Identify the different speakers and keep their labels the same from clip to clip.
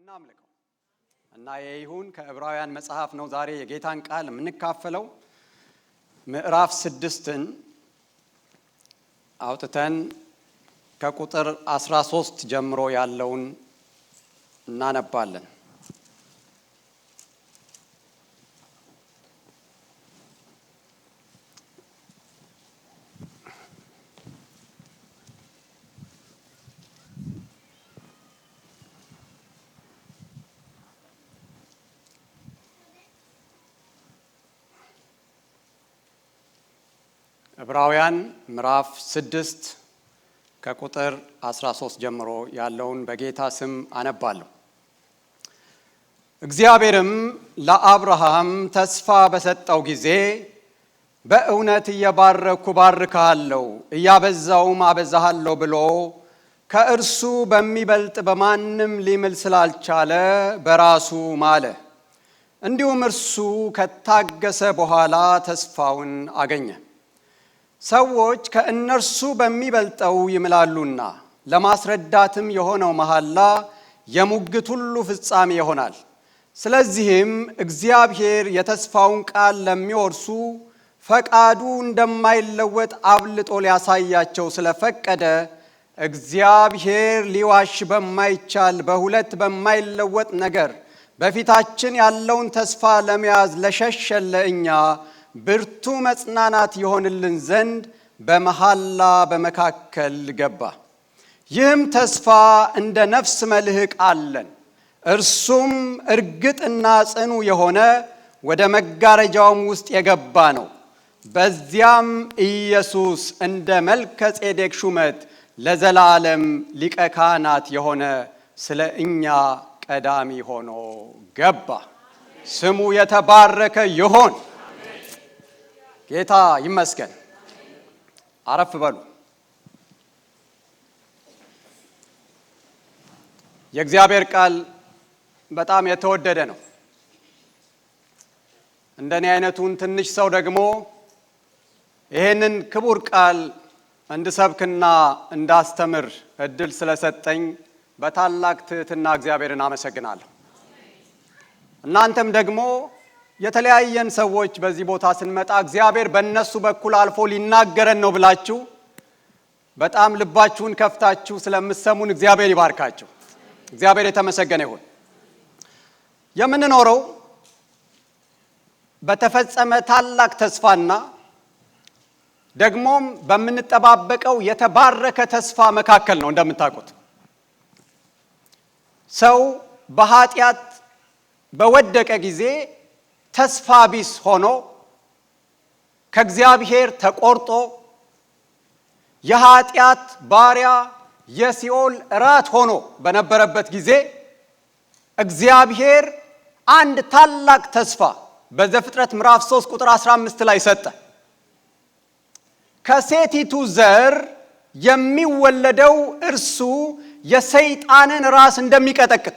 Speaker 1: እናምልከው እና ይሁን ከዕብራውያን መጽሐፍ ነው ዛሬ የጌታን ቃል የምንካፈለው ምዕራፍ 6ን አውጥተን ከቁጥር 13 ጀምሮ ያለውን እናነባለን። ዕብራውያን ምዕራፍ 6 ከቁጥር 13 ጀምሮ ያለውን በጌታ ስም አነባለሁ። እግዚአብሔርም ለአብርሃም ተስፋ በሰጠው ጊዜ በእውነት እየባረኩ ባርካለሁ እያበዛውም አበዛሃለሁ ብሎ ከእርሱ በሚበልጥ በማንም ሊምል ስላልቻለ በራሱ ማለ። እንዲሁም እርሱ ከታገሰ በኋላ ተስፋውን አገኘ። ሰዎች ከእነርሱ በሚበልጠው ይምላሉና ለማስረዳትም የሆነው መሐላ የሙግት ሁሉ ፍጻሜ ይሆናል። ስለዚህም እግዚአብሔር የተስፋውን ቃል ለሚወርሱ ፈቃዱ እንደማይለወጥ አብልጦ ሊያሳያቸው ስለፈቀደ እግዚአብሔር ሊዋሽ በማይቻል በሁለት በማይለወጥ ነገር በፊታችን ያለውን ተስፋ ለመያዝ ለሸሸን ለእኛ ብርቱ መጽናናት ይሆንልን ዘንድ በመሐላ በመካከል ገባ። ይህም ተስፋ እንደ ነፍስ መልህቅ አለን። እርሱም እርግጥና ጽኑ የሆነ ወደ መጋረጃውም ውስጥ የገባ ነው። በዚያም ኢየሱስ እንደ መልከ ጼዴቅ ሹመት ለዘላለም ሊቀ ካህናት የሆነ ስለ እኛ ቀዳሚ ሆኖ ገባ። ስሙ የተባረከ ይሁን። ጌታ ይመስገን። አረፍ በሉ። የእግዚአብሔር ቃል በጣም የተወደደ ነው። እንደኔ አይነቱን ትንሽ ሰው ደግሞ ይሄንን ክቡር ቃል እንድሰብክና እንዳስተምር እድል ስለሰጠኝ በታላቅ ትህትና እግዚአብሔርን አመሰግናለሁ። እናንተም ደግሞ የተለያየን ሰዎች በዚህ ቦታ ስንመጣ እግዚአብሔር በእነሱ በኩል አልፎ ሊናገረን ነው ብላችሁ በጣም ልባችሁን ከፍታችሁ ስለምትሰሙን እግዚአብሔር ይባርካችሁ። እግዚአብሔር የተመሰገነ ይሁን። የምንኖረው በተፈጸመ ታላቅ ተስፋና ደግሞም በምንጠባበቀው የተባረከ ተስፋ መካከል ነው። እንደምታውቁት ሰው በኃጢአት በወደቀ ጊዜ ተስፋ ቢስ ሆኖ ከእግዚአብሔር ተቆርጦ የኃጢአት ባሪያ የሲኦል ራት ሆኖ በነበረበት ጊዜ እግዚአብሔር አንድ ታላቅ ተስፋ በዘፍጥረት ምዕራፍ 3 ቁጥር 15 ላይ ሰጠ። ከሴቲቱ ዘር የሚወለደው እርሱ የሰይጣንን ራስ እንደሚቀጠቅጥ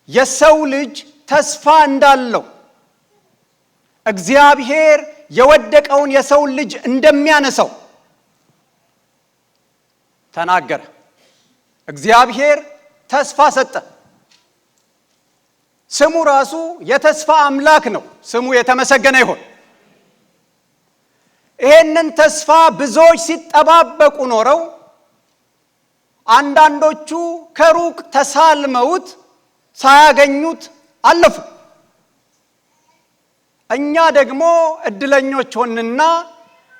Speaker 1: የሰው ልጅ ተስፋ እንዳለው እግዚአብሔር የወደቀውን የሰው ልጅ እንደሚያነሳው ተናገረ። እግዚአብሔር ተስፋ ሰጠ። ስሙ ራሱ የተስፋ አምላክ ነው። ስሙ የተመሰገነ ይሁን። ይሄንን ተስፋ ብዙዎች ሲጠባበቁ ኖረው አንዳንዶቹ ከሩቅ ተሳልመውት ሳያገኙት አለፉ። እኛ ደግሞ እድለኞች ሆንና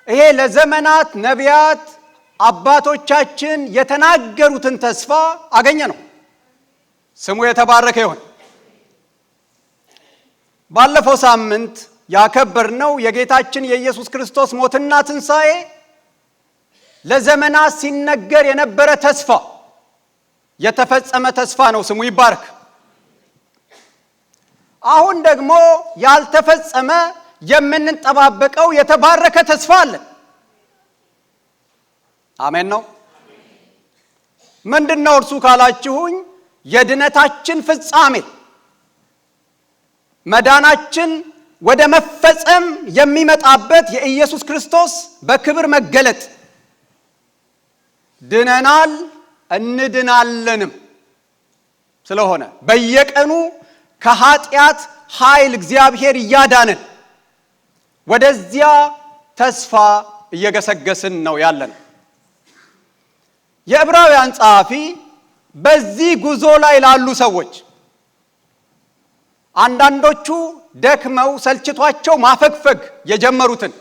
Speaker 1: ይሄ ለዘመናት ነቢያት አባቶቻችን የተናገሩትን ተስፋ አገኘ ነው። ስሙ የተባረከ ይሁን። ባለፈው ሳምንት ያከበርነው የጌታችን የኢየሱስ ክርስቶስ ሞትና ትንሣኤ ለዘመናት ሲነገር የነበረ ተስፋ የተፈጸመ ተስፋ ነው። ስሙ ይባረክ። አሁን ደግሞ ያልተፈጸመ የምንጠባበቀው የተባረከ ተስፋ አለ። አሜን ነው። ምንድነው እርሱ ካላችሁኝ የድነታችን ፍጻሜ መዳናችን ወደ መፈጸም የሚመጣበት የኢየሱስ ክርስቶስ በክብር መገለጥ ድነናል እንድናለንም ስለሆነ በየቀኑ ከኃጢአት ኃይል እግዚአብሔር እያዳነን ወደዚያ ተስፋ እየገሰገስን ነው ያለን። የዕብራውያን ጸሐፊ በዚህ ጉዞ ላይ ላሉ ሰዎች አንዳንዶቹ ደክመው ሰልችቷቸው ማፈግፈግ የጀመሩትን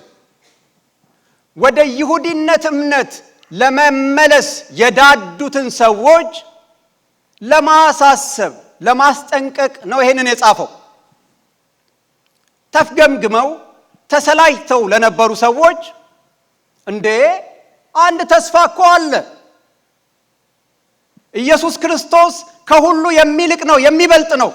Speaker 1: ወደ ይሁዲነት እምነት ለመመለስ የዳዱትን ሰዎች ለማሳሰብ ለማስጠንቀቅ ነው ይሄንን የጻፈው። ተፍገምግመው ተሰላይተው ለነበሩ ሰዎች እንዴ አንድ ተስፋ እኮ አለ፣ ኢየሱስ ክርስቶስ ከሁሉ የሚልቅ ነው፣ የሚበልጥ ነው።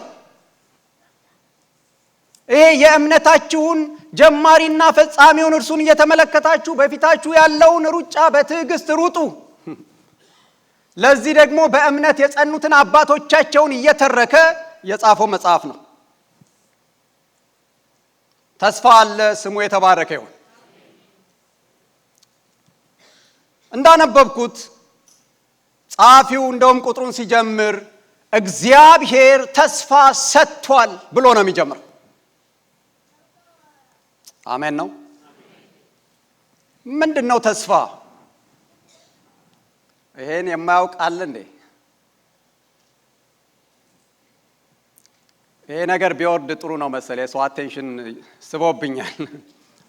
Speaker 1: ይሄ የእምነታችሁን ጀማሪና ፈጻሚውን እርሱን እየተመለከታችሁ በፊታችሁ ያለውን ሩጫ በትዕግስት ሩጡ። ለዚህ ደግሞ በእምነት የጸኑትን አባቶቻቸውን እየተረከ የጻፈው መጽሐፍ ነው። ተስፋ አለ፣ ስሙ የተባረከ ይሁን። እንዳነበብኩት ጸሐፊው እንደውም ቁጥሩን ሲጀምር እግዚአብሔር ተስፋ ሰጥቷል ብሎ ነው የሚጀምረው። አሜን ነው። ምንድነው ተስፋ? ይሄን የማያውቅ አለ እንዴ? ይሄ ነገር ቢወርድ ጥሩ ነው መሰለ። የሰው አቴንሽን ስቦብኛል።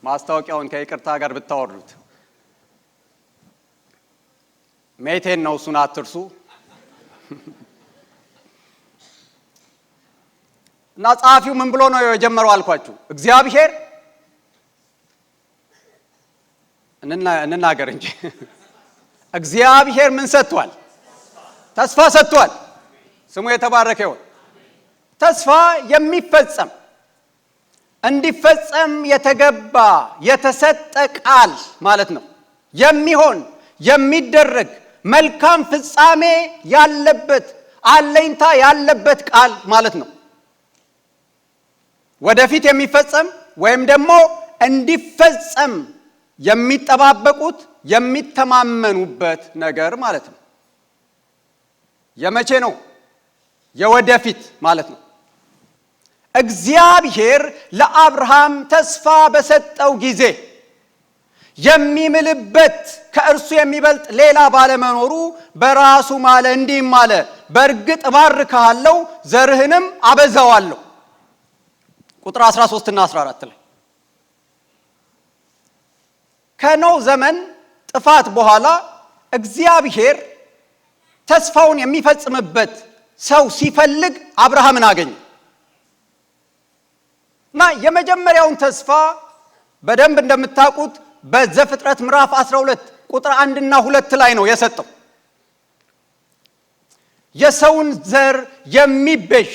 Speaker 1: ማስታወቂያውን ከይቅርታ ጋር ብታወርዱት። ሜቴን ነው፣ እሱን አትርሱ። እና ጸሐፊው ምን ብሎ ነው የጀመረው አልኳችሁ? እግዚአብሔር እንናገር እንጂ እግዚአብሔር ምን ሰጥቷል? ተስፋ ሰጥቷል። ስሙ የተባረከ ይሁን። ተስፋ የሚፈጸም እንዲፈጸም የተገባ የተሰጠ ቃል ማለት ነው። የሚሆን የሚደረግ መልካም ፍጻሜ ያለበት አለኝታ ያለበት ቃል ማለት ነው። ወደፊት የሚፈጸም ወይም ደግሞ እንዲፈጸም የሚጠባበቁት የሚተማመኑበት ነገር ማለት ነው። የመቼ ነው? የወደፊት ማለት ነው። እግዚአብሔር ለአብርሃም ተስፋ በሰጠው ጊዜ የሚምልበት ከእርሱ የሚበልጥ ሌላ ባለመኖሩ በራሱ ማለ፣ እንዲህም አለ፣ በእርግጥ እባርክሃለሁ ዘርህንም አበዛዋለሁ። ቁጥር 13 እና 14 ላይ ከኖህ ዘመን ጥፋት በኋላ እግዚአብሔር ተስፋውን የሚፈጽምበት ሰው ሲፈልግ አብርሃምን አገኘ እና የመጀመሪያውን ተስፋ በደንብ እንደምታውቁት በዘፍጥረት ምዕራፍ 12 ቁጥር 1 እና 2 ላይ ነው የሰጠው። የሰውን ዘር የሚቤዥ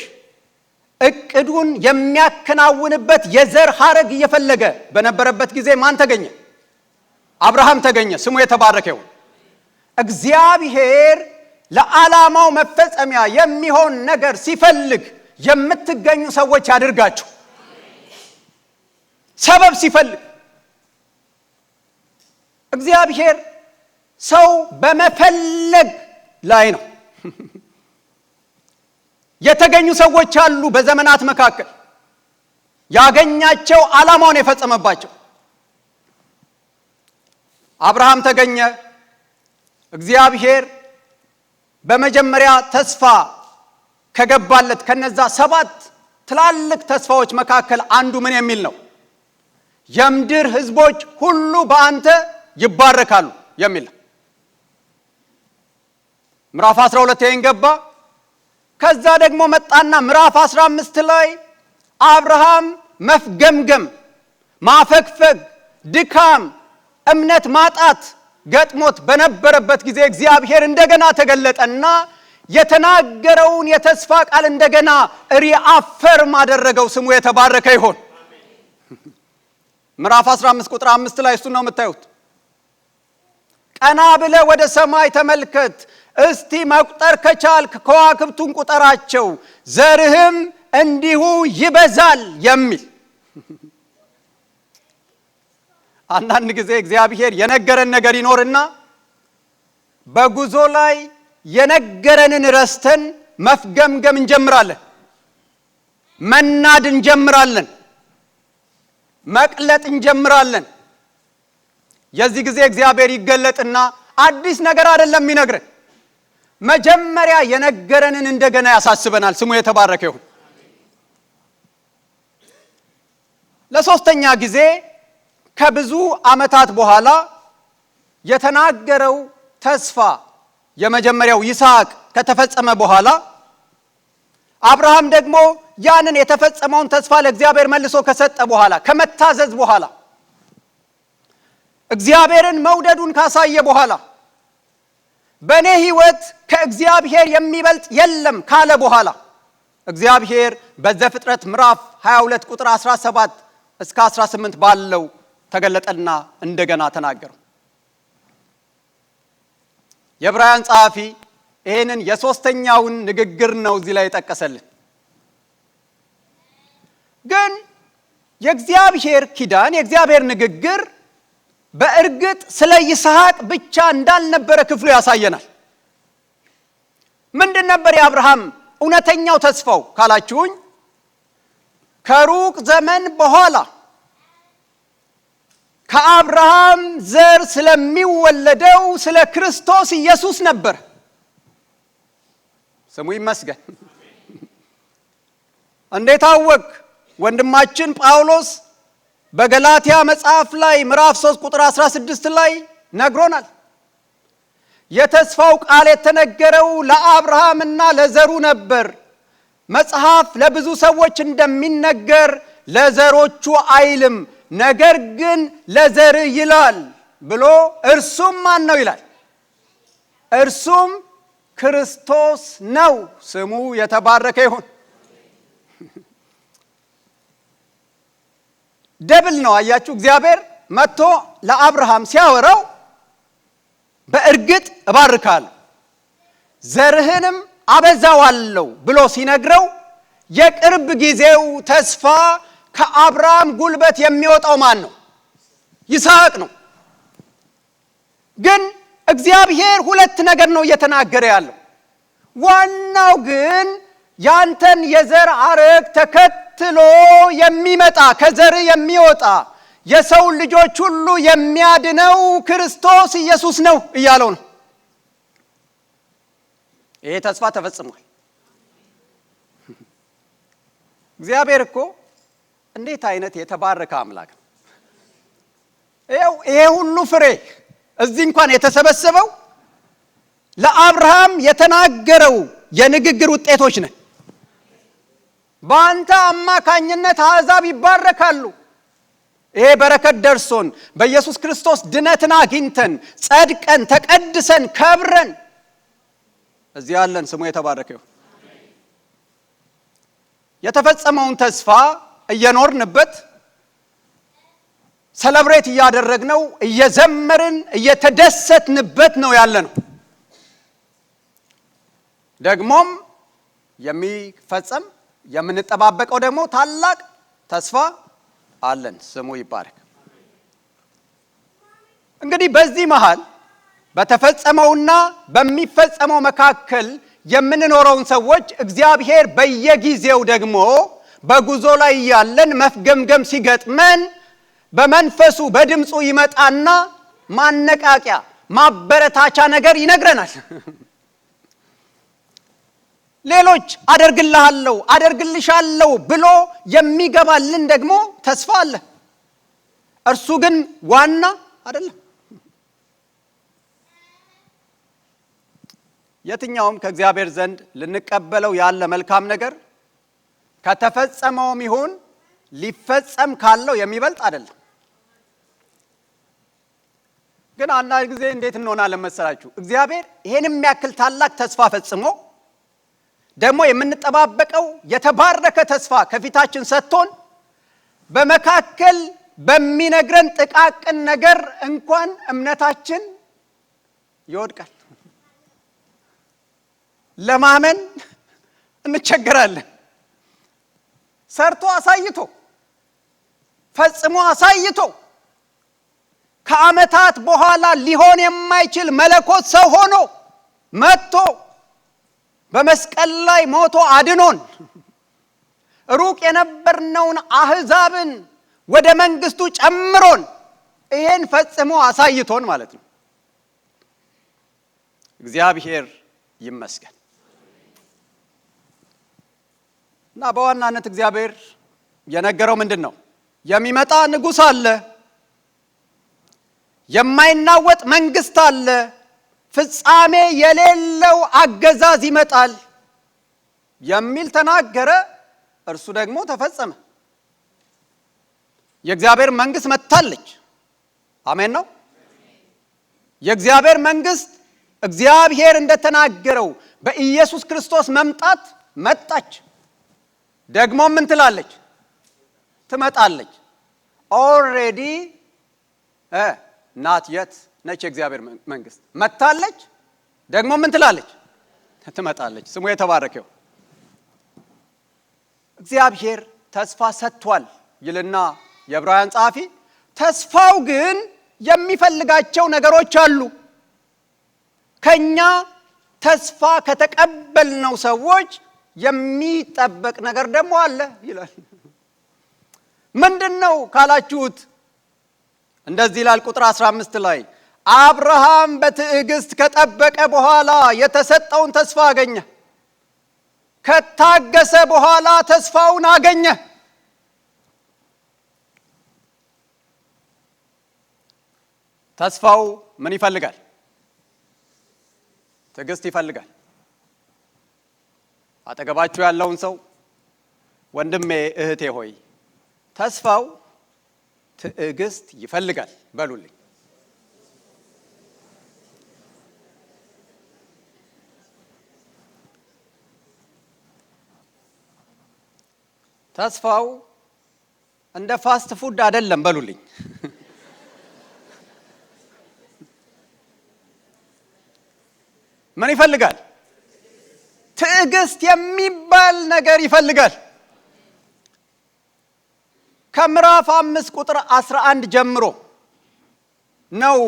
Speaker 1: እቅዱን የሚያከናውንበት የዘር ሐረግ እየፈለገ በነበረበት ጊዜ ማን ተገኘ? አብርሃም ተገኘ። ስሙ የተባረከ ይሁን። እግዚአብሔር ለዓላማው መፈጸሚያ የሚሆን ነገር ሲፈልግ የምትገኙ ሰዎች ያድርጋችሁ። ሰበብ ሲፈልግ እግዚአብሔር ሰው በመፈለግ ላይ ነው። የተገኙ ሰዎች አሉ በዘመናት መካከል ያገኛቸው ዓላማውን የፈጸመባቸው። አብርሃም ተገኘ። እግዚአብሔር በመጀመሪያ ተስፋ ከገባለት ከነዛ 7 ትላልቅ ተስፋዎች መካከል አንዱ ምን የሚል ነው? የምድር ሕዝቦች ሁሉ በአንተ ይባረካሉ የሚል ነው። ምዕራፍ 12 ይሄን ገባ። ከዛ ደግሞ መጣና ምዕራፍ 15 ላይ አብርሃም መፍገምገም፣ ማፈግፈግ፣ ድካም፣ እምነት ማጣት ገጥሞት በነበረበት ጊዜ እግዚአብሔር እንደገና ተገለጠና የተናገረውን የተስፋ ቃል እንደገና ሪአፈርም አደረገው። ስሙ የተባረከ ይሁን። ምዕራፍ 15 ቁጥር 5 ላይ እሱን ነው የምታዩት። ቀና ብለህ ወደ ሰማይ ተመልከት፣ እስቲ መቁጠር ከቻልክ ከዋክብቱን ቁጠራቸው፣ ዘርህም እንዲሁ ይበዛል የሚል። አንዳንድ ጊዜ እግዚአብሔር የነገረን ነገር ይኖርና በጉዞ ላይ የነገረንን ረስተን መፍገምገም እንጀምራለን፣ መናድ እንጀምራለን፣ መቅለጥ እንጀምራለን። የዚህ ጊዜ እግዚአብሔር ይገለጥና አዲስ ነገር አይደለም የሚነግረን፣ መጀመሪያ የነገረንን እንደገና ያሳስበናል። ስሙ የተባረከ ይሁን። ለሶስተኛ ጊዜ ከብዙ ዓመታት በኋላ የተናገረው ተስፋ የመጀመሪያው ይስሐቅ ከተፈጸመ በኋላ አብርሃም ደግሞ ያንን የተፈጸመውን ተስፋ ለእግዚአብሔር መልሶ ከሰጠ በኋላ ከመታዘዝ በኋላ እግዚአብሔርን መውደዱን ካሳየ በኋላ በእኔ ሕይወት ከእግዚአብሔር የሚበልጥ የለም ካለ በኋላ እግዚአብሔር በዘፍጥረት ምዕራፍ 22 ቁጥር 17 እስከ 18 ባለው ተገለጠና እንደገና ተናገረው። የዕብራውያን ጸሐፊ ይህንን የሶስተኛውን ንግግር ነው እዚህ ላይ የጠቀሰልን። ግን የእግዚአብሔር ኪዳን የእግዚአብሔር ንግግር በእርግጥ ስለ ይስሐቅ ብቻ እንዳልነበረ ክፍሉ ያሳየናል። ምንድን ነበር የአብርሃም እውነተኛው ተስፋው ካላችሁኝ፣ ከሩቅ ዘመን በኋላ ከአብርሃም ዘር ስለሚወለደው ስለ ክርስቶስ ኢየሱስ ነበር። ስሙ ይመስገን። እንዴት አወቅ? ወንድማችን ጳውሎስ በገላትያ መጽሐፍ ላይ ምዕራፍ 3 ቁጥር 16 ላይ ነግሮናል። የተስፋው ቃል የተነገረው ለአብርሃምና ለዘሩ ነበር። መጽሐፍ ለብዙ ሰዎች እንደሚነገር ለዘሮቹ አይልም፣ ነገር ግን ለዘር ይላል ብሎ እርሱም ማን ነው ይላል? እርሱም ክርስቶስ ነው። ስሙ የተባረከ ይሁን። ደብል ነው። አያችሁ፣ እግዚአብሔር መጥቶ ለአብርሃም ሲያወራው በእርግጥ እባርካለሁ ዘርህንም አበዛዋለሁ ብሎ ሲነግረው የቅርብ ጊዜው ተስፋ ከአብርሃም ጉልበት የሚወጣው ማን ነው? ይስሐቅ ነው። ግን እግዚአብሔር ሁለት ነገር ነው እየተናገረ ያለው። ዋናው ግን ያንተን የዘር ሐረግ ተከትሎ የሚመጣ ከዘር የሚወጣ የሰው ልጆች ሁሉ የሚያድነው ክርስቶስ ኢየሱስ ነው እያለው ነው። ይሄ ተስፋ ተፈጽሟል። እግዚአብሔር እኮ እንዴት አይነት የተባረከ አምላክ ነው! ይሄ ሁሉ ፍሬ እዚህ እንኳን የተሰበሰበው ለአብርሃም የተናገረው የንግግር ውጤቶች ነን። በአንተ አማካኝነት አሕዛብ ይባረካሉ። ይሄ በረከት ደርሶን በኢየሱስ ክርስቶስ ድነትን አግኝተን ጸድቀን ተቀድሰን ከብረን እዚህ ያለን ስሙ የተባረከ ይሁን። የተፈጸመውን ተስፋ እየኖርንበት ሰለብሬት እያደረግነው እየዘመርን እየተደሰትንበት ነው ያለነው። ደግሞም የሚፈጸም የምንጠባበቀው ደግሞ ታላቅ ተስፋ አለን። ስሙ ይባረክ። እንግዲህ በዚህ መሃል በተፈጸመውና በሚፈጸመው መካከል የምንኖረውን ሰዎች እግዚአብሔር በየጊዜው ደግሞ በጉዞ ላይ ያለን መፍገምገም ሲገጥመን በመንፈሱ በድምፁ ይመጣና ማነቃቂያ ማበረታቻ ነገር ይነግረናል። ሌሎች አደርግልሃለሁ አደርግልሻለሁ ብሎ የሚገባልን ደግሞ ተስፋ አለ። እርሱ ግን ዋና አይደለም። የትኛውም ከእግዚአብሔር ዘንድ ልንቀበለው ያለ መልካም ነገር ከተፈጸመውም ይሁን ሊፈጸም ካለው የሚበልጥ አይደለም። ግን አንዳንድ ጊዜ እንዴት እንሆናለን መሰላችሁ? እግዚአብሔር ይሄንም ያክል ታላቅ ተስፋ ፈጽሞ ደግሞ የምንጠባበቀው የተባረከ ተስፋ ከፊታችን ሰጥቶን በመካከል በሚነግረን ጥቃቅን ነገር እንኳን እምነታችን ይወድቃል። ለማመን እንቸገራለን። ሰርቶ አሳይቶ ፈጽሞ አሳይቶ ከዓመታት በኋላ ሊሆን የማይችል መለኮት ሰው ሆኖ መጥቶ በመስቀል ላይ ሞቶ አድኖን ሩቅ የነበርነውን አህዛብን ወደ መንግስቱ ጨምሮን ይሄን ፈጽሞ አሳይቶን ማለት ነው። እግዚአብሔር ይመስገን። እና በዋናነት እግዚአብሔር የነገረው ምንድነው? የሚመጣ ንጉሥ አለ፣ የማይናወጥ መንግስት አለ፣ ፍጻሜ የሌለው አገዛዝ ይመጣል የሚል ተናገረ። እርሱ ደግሞ ተፈጸመ። የእግዚአብሔር መንግስት መጥታለች። አሜን ነው። የእግዚአብሔር መንግስት እግዚአብሔር እንደተናገረው በኢየሱስ ክርስቶስ መምጣት መጣች። ደግሞ ምን ትላለች? ትመጣለች። ኦልሬዲ ናት የት ነች? የእግዚአብሔር መንግስት መጥታለች። ደግሞ ምን ትላለች? ትመጣለች። ስሙ የተባረከው። እግዚአብሔር ተስፋ ሰጥቷል ይልና የዕብራውያን ጸሐፊ፣ ተስፋው ግን የሚፈልጋቸው ነገሮች አሉ። ከኛ ተስፋ ከተቀበልነው ሰዎች የሚጠበቅ ነገር ደግሞ አለ ይላል። ምንድነው ካላችሁት እንደዚህ ይላል ቁጥር 15 ላይ አብርሃም በትዕግስት ከጠበቀ በኋላ የተሰጠውን ተስፋ አገኘ። ከታገሰ በኋላ ተስፋውን አገኘ። ተስፋው ምን ይፈልጋል? ትዕግስት ይፈልጋል። አጠገባችሁ ያለውን ሰው ወንድሜ እህቴ ሆይ ተስፋው ትዕግስት ይፈልጋል በሉልኝ። ተስፋው እንደ ፋስት ፉድ አይደለም በሉልኝ። ምን ይፈልጋል? ትዕግስት የሚባል ነገር ይፈልጋል። ከምዕራፍ 5 ቁጥር 11 ጀምሮ ነው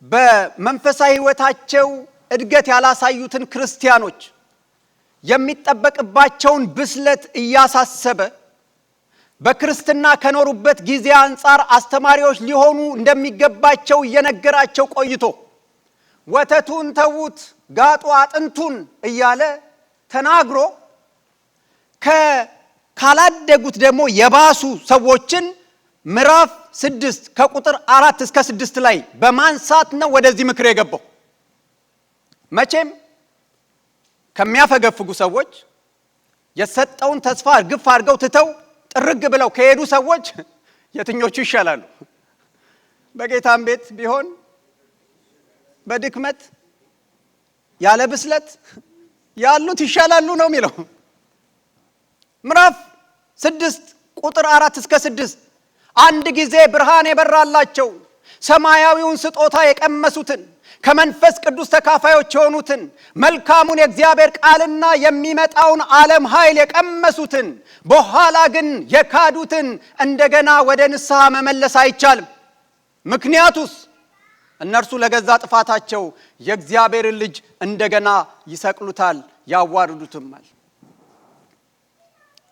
Speaker 1: በመንፈሳዊ ሕይወታቸው እድገት ያላሳዩትን ክርስቲያኖች የሚጠበቅባቸውን ብስለት እያሳሰበ በክርስትና ከኖሩበት ጊዜ አንጻር አስተማሪዎች ሊሆኑ እንደሚገባቸው እየነገራቸው ቆይቶ ወተቱን ተዉት ጋጡ አጥንቱን እያለ ተናግሮ ካላደጉት ደግሞ የባሱ ሰዎችን ምዕራፍ 6 ከቁጥር 4 እስከ 6 ላይ በማንሳት ነው ወደዚህ ምክር የገባው። መቼም ከሚያፈገፍጉ ሰዎች የሰጠውን ተስፋ እርግፍ አድርገው ትተው ጥርግ ብለው ከሄዱ ሰዎች የትኞቹ ይሻላሉ? በጌታም ቤት ቢሆን በድክመት ያለ ብስለት ያሉት ይሻላሉ ነው የሚለው። ምዕራፍ 6 ቁጥር 4 እስከ 6 አንድ ጊዜ ብርሃን የበራላቸው ሰማያዊውን ስጦታ የቀመሱትን ከመንፈስ ቅዱስ ተካፋዮች የሆኑትን መልካሙን የእግዚአብሔር ቃልና የሚመጣውን ዓለም ኃይል የቀመሱትን በኋላ ግን የካዱትን እንደገና ወደ ንስሐ መመለስ አይቻልም። ምክንያቱስ እነርሱ ለገዛ ጥፋታቸው የእግዚአብሔርን ልጅ እንደገና ይሰቅሉታል፣ ያዋርዱትማል።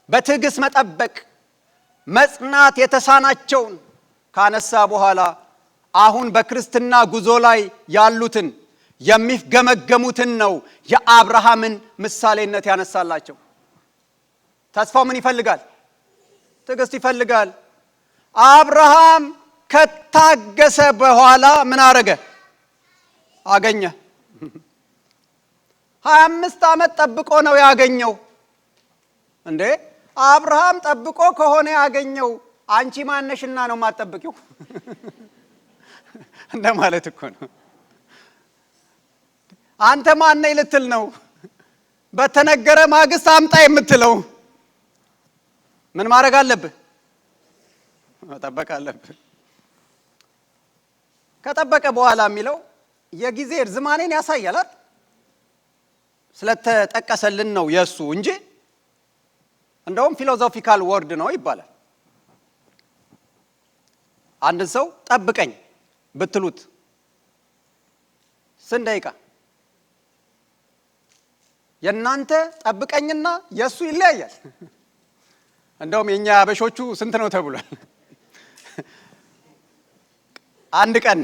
Speaker 1: በትዕግስት መጠበቅ መጽናት የተሳናቸውን ካነሳ በኋላ አሁን በክርስትና ጉዞ ላይ ያሉትን የሚገመገሙትን ነው የአብርሃምን ምሳሌነት ያነሳላቸው። ተስፋው ምን ይፈልጋል? ትዕግስት ይፈልጋል። አብርሃም ከታገሰ በኋላ ምን አረገ? አገኘ። 25 ዓመት ጠብቆ ነው ያገኘው። እንዴ አብርሃም ጠብቆ ከሆነ ያገኘው አንቺ ማነሽና ነው የማትጠብቂው? እንደማለት እኮ ነው። አንተ ማን ነህ ልትል ነው በተነገረ ማግስት አምጣ የምትለው? ምን ማድረግ አለብህ? መጠበቅ አለብህ። ከጠበቀ በኋላ የሚለው የጊዜ ርዝማኔን ያሳያል። ስለተጠቀሰልን ነው የሱ እንጂ እንደውም ፊሎሶፊካል ወርድ ነው ይባላል። አንድ ሰው ጠብቀኝ ብትሉት ስንት ደቂቃ የናንተ ጠብቀኝና የሱ ይለያያል። እንደውም የኛ አበሾቹ ስንት ነው ተብሏል? አንድ ቀን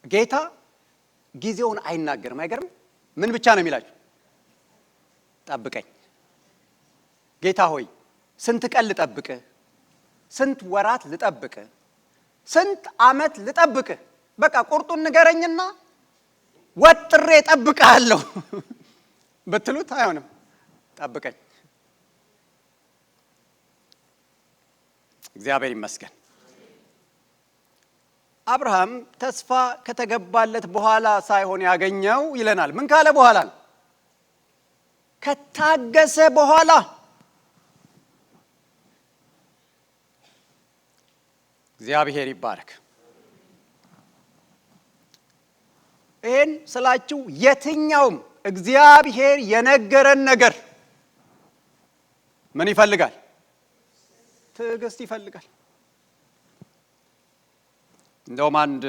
Speaker 1: ጌታ ጊዜውን አይናገርም። አይገርም? ምን ብቻ ነው የሚላችሁ? ጠብቀኝ። ጌታ ሆይ ስንት ቀን ልጠብቅህ? ስንት ወራት ልጠብቅህ? ስንት ዓመት ልጠብቅህ? በቃ ቁርጡን ንገረኝና ወጥሬ እጠብቅሃለሁ ብትሉት አይሆንም። ጠብቀኝ። እግዚአብሔር ይመስገን። አብርሃም ተስፋ ከተገባለት በኋላ ሳይሆን ያገኘው ይለናል። ምን ካለ በኋላ ነው? ከታገሰ በኋላ። እግዚአብሔር ይባረክ። ይህን ስላችሁ የትኛውም እግዚአብሔር የነገረን ነገር ምን ይፈልጋል? ትዕግስት ይፈልጋል። እንደውም አንድ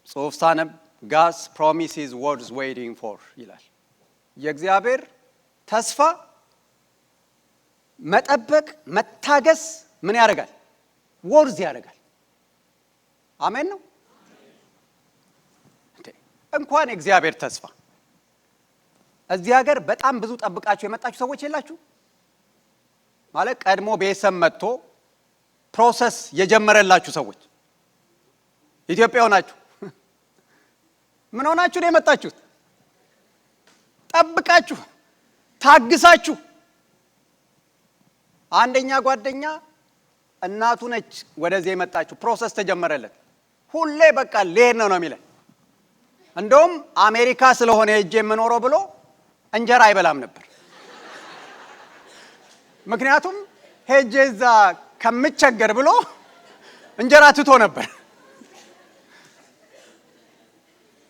Speaker 1: ጽሑፍ ሳነብ God's promise is worth waiting for ይላል። የእግዚአብሔር ተስፋ መጠበቅ፣ መታገስ ምን ያደርጋል? ወርዝ ያደርጋል። አሜን ነው። እንኳን የእግዚአብሔር ተስፋ እዚህ ሀገር በጣም ብዙ ጠብቃችሁ የመጣችሁ ሰዎች የላችሁ? ማለት ቀድሞ ቤተሰብ መጥቶ ፕሮሰስ የጀመረላችሁ ሰዎች ኢትዮጵያ ሆናችሁ ምን ሆናችሁ ነው የመጣችሁት? ጠብቃችሁ ታግሳችሁ። አንደኛ ጓደኛ እናቱ ነች ወደዚህ የመጣችሁ፣ ፕሮሰስ ተጀመረለት። ሁሌ በቃ ልሄድ ነው የሚለን። እንደውም አሜሪካ ስለሆነ ሄጄ የምኖረው ብሎ እንጀራ አይበላም ነበር። ምክንያቱም ሄጄ እዛ ከምቸገር ብሎ እንጀራ ትቶ ነበር።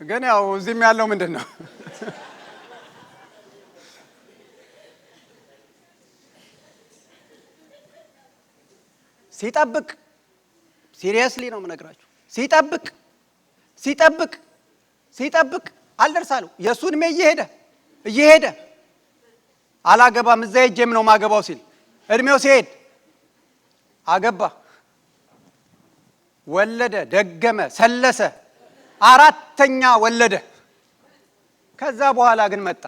Speaker 1: ግን ያው እዚህም ያለው ምንድን ነው? ሲጠብቅ፣ ሲሪየስሊ ነው የምነግራችሁ። ሲጠብቅ አልደርሳለሁ። የእሱ ዕድሜ እየሄደ አላገባም እዛ ሄጄም ነው ማገባው ሲል እድሜው ሲሄድ አገባ፣ ወለደ፣ ደገመ፣ ሰለሰ፣ አራተኛ ወለደ። ከዛ በኋላ ግን መጣ።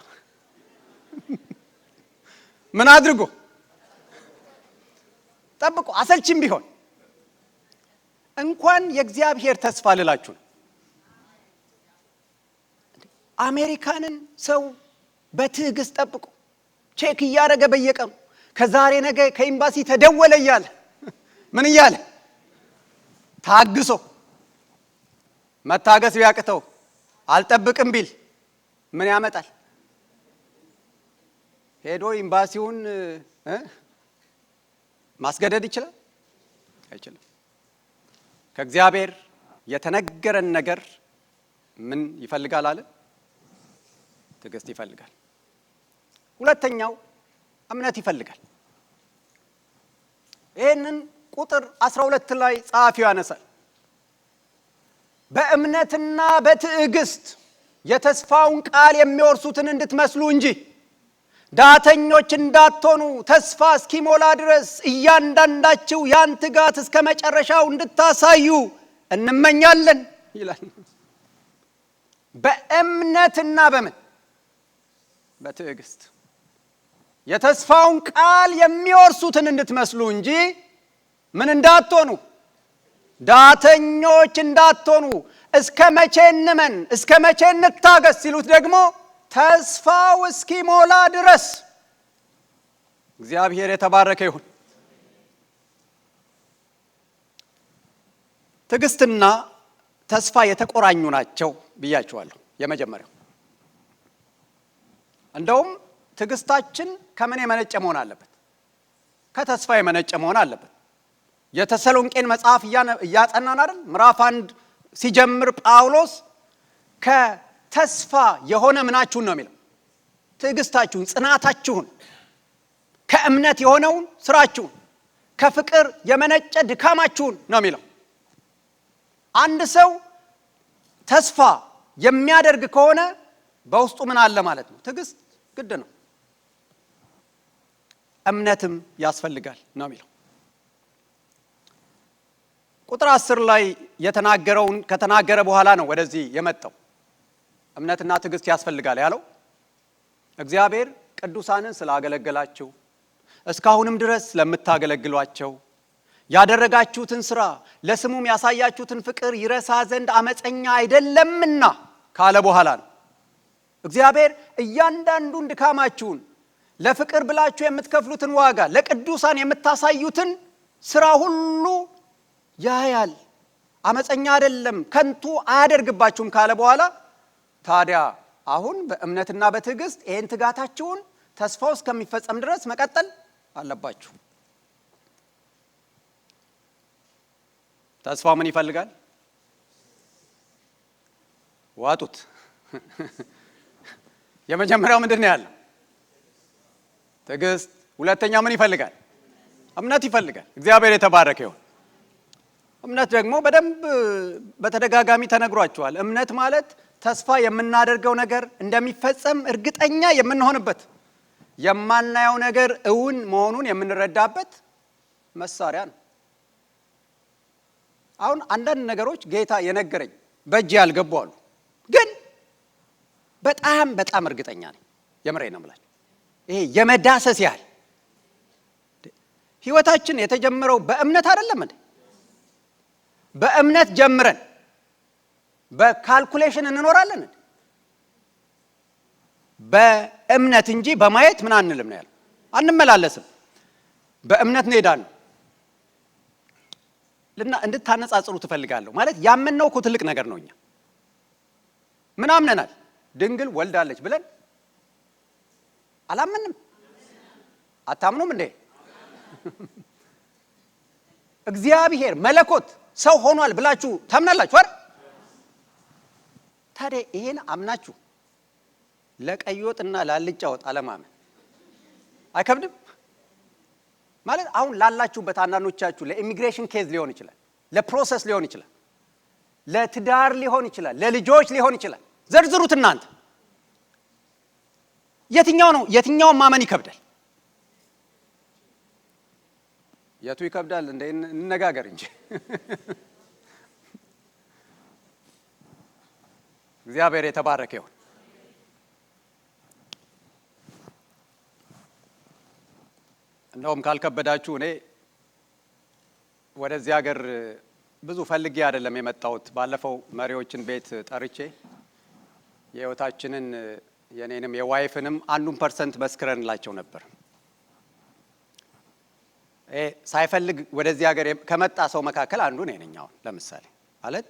Speaker 1: ምን አድርጎ? ጠብቆ። አሰልችም ቢሆን እንኳን የእግዚአብሔር ተስፋ ልላችሁ ነው። አሜሪካንን ሰው በትዕግስት ጠብቆ ቼክ እያደረገ በየቀኑ ከዛሬ ነገ ከኤምባሲ ተደወለ እያለ ምን እያለ ታግሶ መታገስ ቢያቅተው አልጠብቅም ቢል ምን ያመጣል? ሄዶ ኤምባሲውን ማስገደድ ይችላል? አይችልም። ከእግዚአብሔር የተነገረን ነገር ምን ይፈልጋል አለ? ትዕግስት ይፈልጋል። ሁለተኛው እምነት ይፈልጋል። ይህንን ቁጥር 12 ላይ ጸሐፊው ያነሳል። በእምነትና በትዕግስት የተስፋውን ቃል የሚወርሱትን እንድትመስሉ እንጂ ዳተኞች እንዳትሆኑ ተስፋ እስኪሞላ ድረስ እያንዳንዳችሁ ያን ትጋት እስከ መጨረሻው እንድታሳዩ እንመኛለን ይላል። በእምነትና በትዕግስት የተስፋውን ቃል የሚወርሱትን እንድትመስሉ እንጂ ምን እንዳትሆኑ? ዳተኞች እንዳትሆኑ። እስከ መቼ እንመን? እስከ መቼ እንታገስ? ሲሉት ደግሞ ተስፋው እስኪሞላ ድረስ። እግዚአብሔር የተባረከ ይሁን። ትዕግስትና ተስፋ የተቆራኙ ናቸው ብያችኋለሁ። የመጀመሪያው እንደውም ትዕግስታችን ከምን የመነጨ መሆን አለበት? ከተስፋ የመነጨ መሆን አለበት። የተሰሎንቄን መጽሐፍ እያጠናን አይደል? ምዕራፍ 1 ሲጀምር ጳውሎስ ከተስፋ የሆነ ምናችሁን ነው የሚለው? ትዕግስታችሁን፣ ጽናታችሁን፣ ከእምነት የሆነውን ስራችሁን፣ ከፍቅር የመነጨ ድካማችሁን ነው የሚለው። አንድ ሰው ተስፋ የሚያደርግ ከሆነ በውስጡ ምን አለ ማለት ነው? ትዕግስት ግድ ነው። እምነትም ያስፈልጋል ነው የሚለው። ቁጥር 10 ላይ የተናገረውን ከተናገረ በኋላ ነው ወደዚህ የመጣው። እምነትና ትዕግስት ያስፈልጋል ያለው እግዚአብሔር ቅዱሳንን ስላገለገላቸው እስካሁንም ድረስ ለምታገለግሏቸው ያደረጋችሁትን ሥራ ለስሙም ያሳያችሁትን ፍቅር ይረሳ ዘንድ አመፀኛ አይደለምና ካለ በኋላ ነው እግዚአብሔር እያንዳንዱን ድካማችሁን ለፍቅር ብላችሁ የምትከፍሉትን ዋጋ ለቅዱሳን የምታሳዩትን ሥራ ሁሉ ያያል፣ አመፀኛ አይደለም፣ ከንቱ አያደርግባችሁም ካለ በኋላ ታዲያ አሁን በእምነትና በትዕግስት ይህን ትጋታችሁን ተስፋው እስከሚፈጸም ድረስ መቀጠል አለባችሁ። ተስፋው ምን ይፈልጋል? ዋጡት። የመጀመሪያው ምንድን ነው ያለው? ትዕግስት። ሁለተኛው ምን ይፈልጋል? እምነት ይፈልጋል። እግዚአብሔር የተባረከ ይሁን። እምነት ደግሞ በደንብ በተደጋጋሚ ተነግሯቸዋል። እምነት ማለት ተስፋ የምናደርገው ነገር እንደሚፈጸም እርግጠኛ የምንሆንበት፣ የማናየው ነገር እውን መሆኑን የምንረዳበት መሳሪያ ነው። አሁን አንዳንድ ነገሮች ጌታ የነገረኝ በእጅ ያልገቡ አሉ፣ ግን በጣም እርግጠኛ ነኝ። የምሬን ነው የምላችሁ። ይሄ የመዳሰስ ያህል ህይወታችን የተጀመረው በእምነት አይደለም እንዴ? በእምነት ጀምረን በካልኩሌሽን እንኖራለን እንዴ? በእምነት እንጂ በማየት ምን አንልም ነው ያለው። አንመላለስም፣ በእምነት ነው ሄዳን ነው። እንድታነጻጽሩ ትፈልጋለሁ። ማለት ያመንነው እኮ ትልቅ ነገር ነው። እኛ ምን አምነናል? ድንግል ወልዳለች ብለን አላመንም። አታምኑም እንዴ? እግዚአብሔር መለኮት ሰው ሆኗል ብላችሁ ታምናላችሁ አይደል? ታዲያ ይሄን አምናችሁ ለቀይ ወጥና ላልጫ ወጥ አለማመን አይከብድም? ማለት አሁን ላላችሁበት አንዳንዶቻችሁ ለኢሚግሬሽን ኬዝ ሊሆን ይችላል፣ ለፕሮሰስ ሊሆን ይችላል፣ ለትዳር ሊሆን ይችላል፣ ለልጆች ሊሆን ይችላል። ዘርዝሩት እናንተ። የትኛውን ማመን ይከብዳል? የቱ ይከብዳል? እንደ እንነጋገር እንጂ እግዚአብሔር የተባረከ ይሁን። እንደውም ካልከበዳችሁ እኔ ወደዚህ ሀገር ብዙ ፈልጌ አይደለም የመጣሁት። ባለፈው መሪዎችን ቤት ጠርቼ የህይወታችንን የኔንም የዋይፍንም 1% መስክረንላቸው ነበር። ሳይፈልግ ወደዚህ ሀገር ከመጣ ሰው መካከል አንዱ ነኝ። አሁን ለምሳሌ ማለት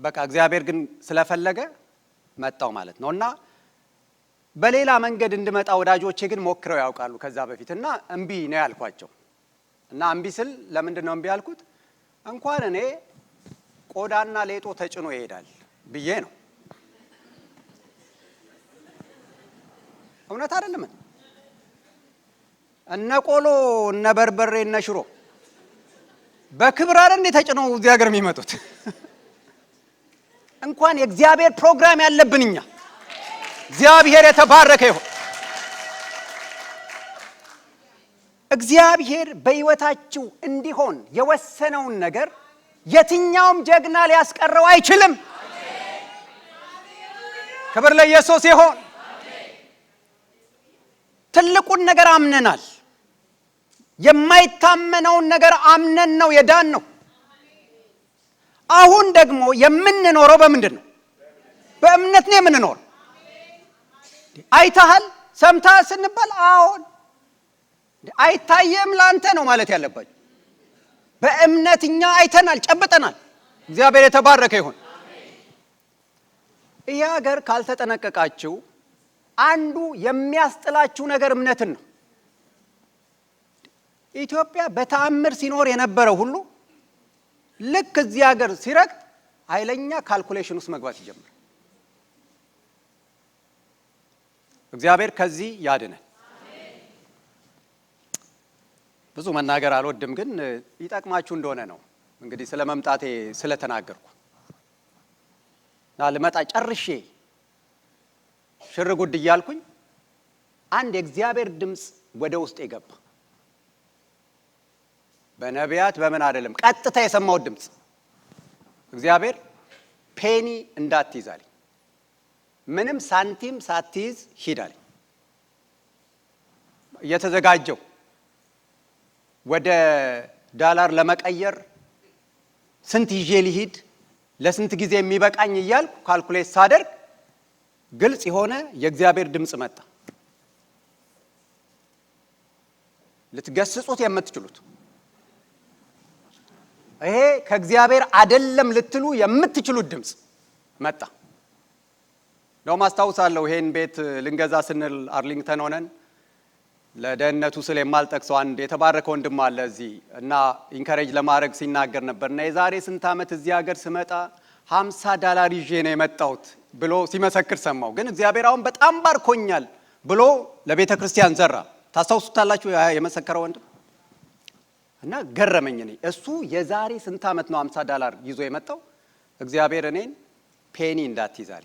Speaker 1: በቃ እግዚአብሔር ግን ስለፈለገ መጣው ማለት ነው። እና በሌላ መንገድ እንድመጣ ወዳጆቼ ግን ሞክረው ያውቃሉ ከዛ በፊት እና እምቢ ነው ያልኳቸው። እና እምቢ ስል ለምንድን ነው እምቢ ያልኩት? እንኳን እኔ ቆዳና ሌጦ ተጭኖ ይሄዳል ብዬ ነው። እውነት አይደለም? እነ ቆሎ እነ በርበሬ እነ ሽሮ በክብር አይደል እንዴ ተጭነው እዚህ ሀገር የሚመጡት? እንኳን የእግዚአብሔር ፕሮግራም ያለብንኛ። እግዚአብሔር የተባረከ ይሁን። እግዚአብሔር በሕይወታችሁ እንዲሆን የወሰነውን ነገር የትኛውም ጀግና ሊያስቀረው አይችልም። ክብር ለኢየሱስ ይሁን። ትልቁን ነገር አምነናል። የማይታመነውን ነገር አምነን ነው የዳን ነው። አሁን ደግሞ የምንኖረው በምንድን ነው? በእምነት ነው የምንኖረው። አይተሃል ሰምተሃል ስንባል አሁን አይታየም ላንተ ነው ማለት ያለባችሁ። በእምነት እኛ አይተናል፣ ጨብጠናል። እግዚአብሔር የተባረከ ይሁን። ይህ ሀገር ካልተጠነቀቃችሁ አንዱ የሚያስጥላችሁ ነገር እምነትን ነው። ኢትዮጵያ በተአምር ሲኖር የነበረ ሁሉ ልክ እዚህ ሀገር ሲረግጥ ኃይለኛ ካልኩሌሽን ውስጥ መግባት ይጀምራል። እግዚአብሔር ከዚህ ያድነን። ብዙ መናገር አልወድም፣ ግን ይጠቅማችሁ እንደሆነ ነው እንግዲህ ስለ መምጣቴ ስለተናገርኩ። ልመጣ ጨርሼ ሽር ጉድ እያልኩኝ አንድ የእግዚአብሔር ድምፅ ወደ ውስጥ የገባ በነቢያት በምን አይደለም፣ ቀጥታ የሰማው ድምፅ እግዚአብሔር ፔኒ እንዳትይዝ አለኝ። ምንም ሳንቲም ሳትይዝ ሂድ አለኝ። እየተዘጋጀው ወደ ዳላር ለመቀየር ስንት ይዤ ልሂድ፣ ለስንት ጊዜ የሚበቃኝ እያልኩ ካልኩሌት ሳደርግ ግልጽ የሆነ የእግዚአብሔር ድምፅ መጣ። ልትገስጹት የምትችሉት ይሄ ከእግዚአብሔር አይደለም ልትሉ የምትችሉት ድምፅ መጣ። ነው ማስታውሳለሁ። ይሄን ቤት ልንገዛ ስንል አርሊንግተን ሆነን ለደህንነቱ ስለ የማልጠቅሰው አንድ የተባረከ ወንድም አለ እዚህ እና ኢንከሬጅ ለማድረግ ሲናገር ነበርና የዛሬ ስንት ዓመት እዚህ ሀገር ስመጣ $50 ይዤ ነው የመጣሁት ብሎ ሲመሰክር ሰማው። ግን እግዚአብሔር አሁን በጣም ባርኮኛል ብሎ ለቤተ ክርስቲያን ዘራ። ታስታውሱታላችሁ የመሰከረው ወንድም እና ገረመኝ። እኔ እሱ የዛሬ ስንት ዓመት ነው $50 ይዞ የመጣው። እግዚአብሔር እኔን ፔኒ እንዳትይዛል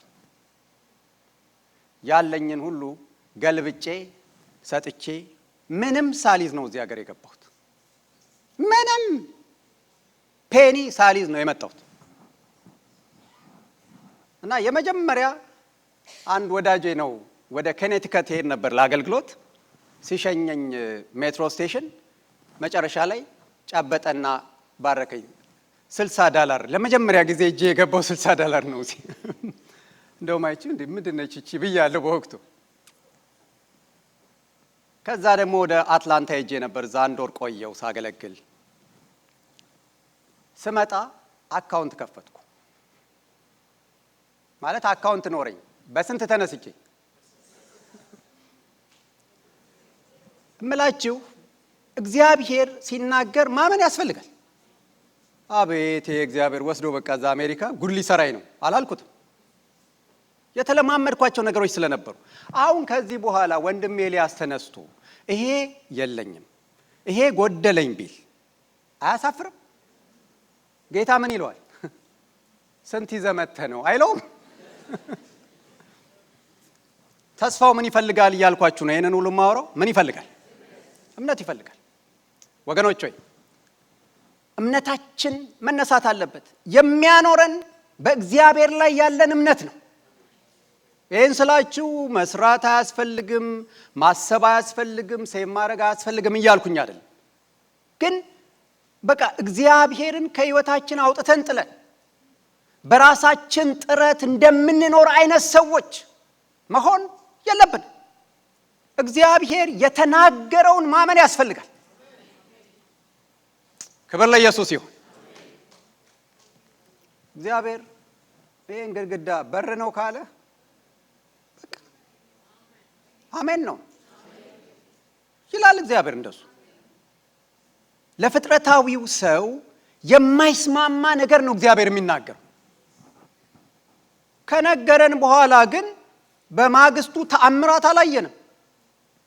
Speaker 1: ያለኝን ሁሉ ገልብጬ ሰጥቼ ምንም ሳሊዝ ነው እዚህ ሀገር የገባሁት። ምንም ፔኒ ሳሊዝ ነው የመጣሁት። እና የመጀመሪያ አንድ ወዳጄ ነው ወደ ኮኔቲከት ሄድ ነበር ለአገልግሎት። ሲሸኘኝ ሜትሮ ስቴሽን መጨረሻ ላይ ጨበጠና ባረከኝ። $60 ለመጀመሪያ ጊዜ እጄ የገባው $60 ነው። እዚህ እንደውም አይቺ እንዴ ምንድነች እቺ ብያለሁ በወቅቱ። ከዛ ደግሞ ወደ አትላንታ ሄጄ ነበር። እዛ አንድ ወር ቆየው ሳገለግል። ስመጣ አካውንት ከፈትኩ። ማለት አካውንት ኖረኝ። በስንት ተነስቼ እምላችሁ እግዚአብሔር ሲናገር ማመን ያስፈልጋል። አቤት እግዚአብሔር ወስዶ በቃ እዛ አሜሪካ ጉድ ሊሰራኝ ነው አላልኩትም። የተለማመድኳቸው ነገሮች ስለነበሩ አሁን ከዚህ በኋላ ወንድም ኤልያስ ተነስቶ ይሄ የለኝም ይሄ ጎደለኝ ቢል አያሳፍርም? ጌታ ምን ይለዋል? ስንት ይዘመተ ነው አይለውም? ተስፋው ምን ይፈልጋል እያልኳችሁ ነው። ይሄንን ሁሉ ማወራው ምን ይፈልጋል? እምነት ይፈልጋል። ወገኖች ሆይ እምነታችን መነሳት አለበት። የሚያኖረን በእግዚአብሔር ላይ ያለን እምነት ነው። ይሄን ስላችሁ መስራት አያስፈልግም፣ ማሰብ አያስፈልግም፣ ሴም ማድረግ አያስፈልግም እያልኩኝ አይደለም። ግን በቃ እግዚአብሔርን ከህይወታችን አውጥተን ጥለን በራሳችን ጥረት እንደምንኖር አይነት ሰዎች መሆን የለብን። እግዚአብሔር የተናገረውን ማመን ያስፈልጋል። ክብር ለኢየሱስ ይሁን። እግዚአብሔር ይሄን ግድግዳ በር ነው ካለ በቃ አሜን ነው ይላል እግዚአብሔር። እንደሱ ለፍጥረታዊው ሰው የማይስማማ ነገር ነው እግዚአብሔር የሚናገረው። ከነገረን በኋላ ግን በማግስቱ ተአምራት አላየንም።